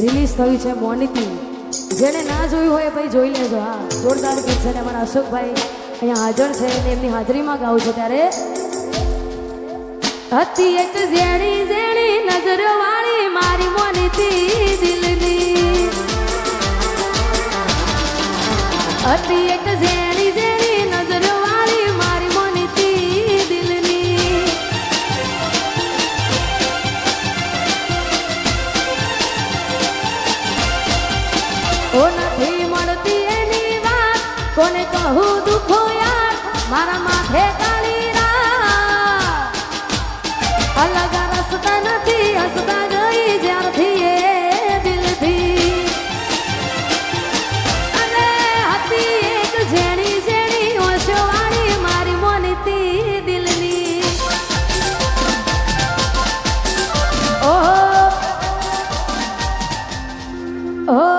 Release થયું છે મોનિતી. જેને ના જોયું હોય ભાઈ જોઈ લેજો. હા, જોરદાર ગીત છે ને અમારા અશોકભાઈ અહીંયા હાજર છે અને એમની હાજરીમાં ગાવું છે. ત્યારે હતી એક ઝેણી ઝેણી નજર વાળી મારી મોનિતી દિલની, હતી એક ઝેણી ઝેણી નજર વાળી મારી મોનિતી દિલની. ઓ નથી મળતી એની વાત કોને કહું દુખો યાર, મારા માથે કાળી રાત. અલગ રસ્તા નથી હસતા ગઈ જ્યારથી એ દિલથી. અને હતી એક ઝેણી ઝેણી ઓશો વાળી મારી મોનિતી દિલની. ઓહો ઓહો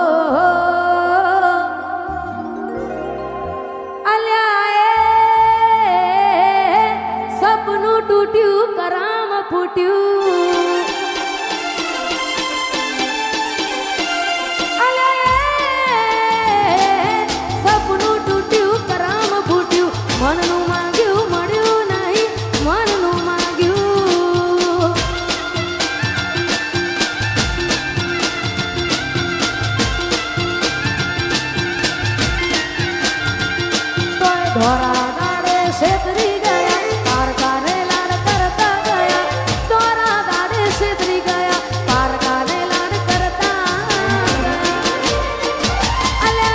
સપનું તૂટ્યું કરામ ફૂટ્યું. સપનું તૂટ્યું કરામ ફૂટ્યું. મનનું માંગ્યું મળ્યું નહીં, મનનું માંગ્યું. તોય ધોરા દાડે છેતરી ગયા, પારકાને લાડ કરતા ગયા. ધોરા દાડે છેતરી ગયા, પારકાને લાડ કરતા ગયા. અલે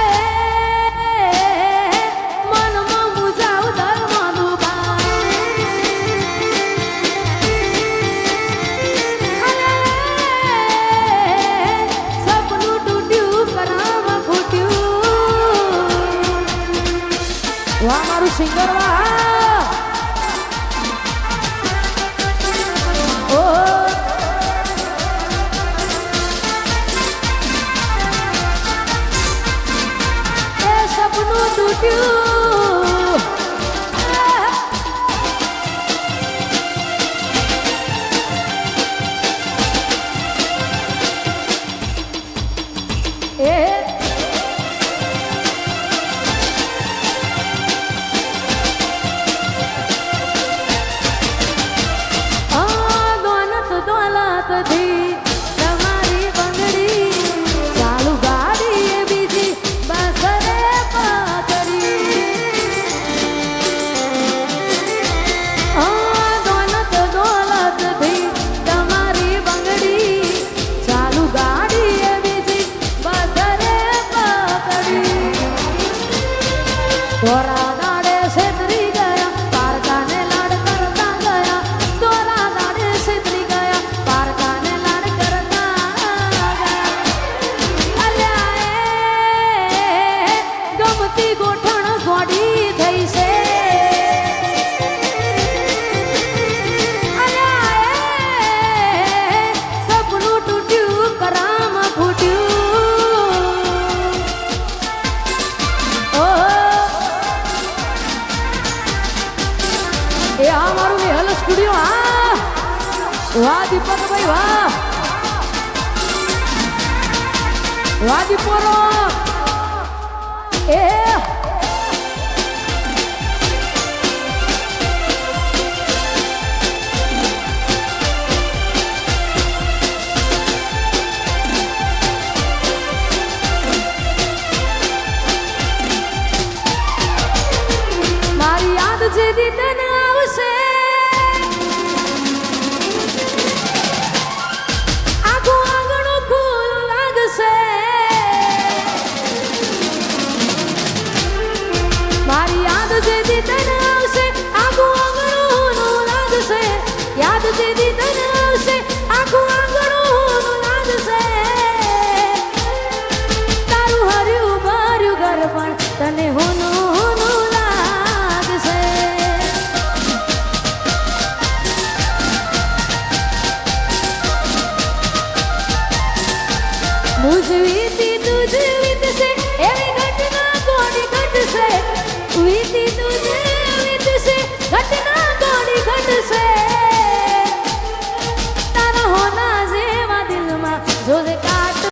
મનમાં મુજાવ ધર્મનું બાણ. અલે સપનું તૂટ્યું કરામ ફૂટ્યું. વાહ મારું સિંગર વાહ. એ સપનું તૂટ્યું. એ દોલતથી તમારી બંગડી, ચાલુ ગાડી એ બીજી બસ રે પકડી. દોલતથી તમારી બંગડી, ચાલુ ગાડી એ બીજી બસ રે પકડી. ધોરા દાડે છેતરી ગયા, પારકાને લાડ કરતા ગયા. ધોરા દાડે છેતરી ગયા, પારકાને લાડ કરતા ગયા. અલ્યા એ ગમતી ગોઠણ ગોડી થઈ છે. અલ્યા એ સપનું તૂટ્યું કરામ ફૂટ્યું. એ આ મારું નિહલ સ્ટુડિયો. હા વાહ દીપકભાઈ વાહ, વાહ દીપોરો. એ મારી યાદ જે દીદન આવશે, આખું આંગણું ખુલ્લું લાગશે. મારી યાદ જે દીદન આવશે, આખું આંગણું લાગશે. યાદ જે દીદન આવશે, આખું આંગણું લાગશે. તારું હર્યું ભર્યું ઘર પણ તને હોનું मुझ भी तुझ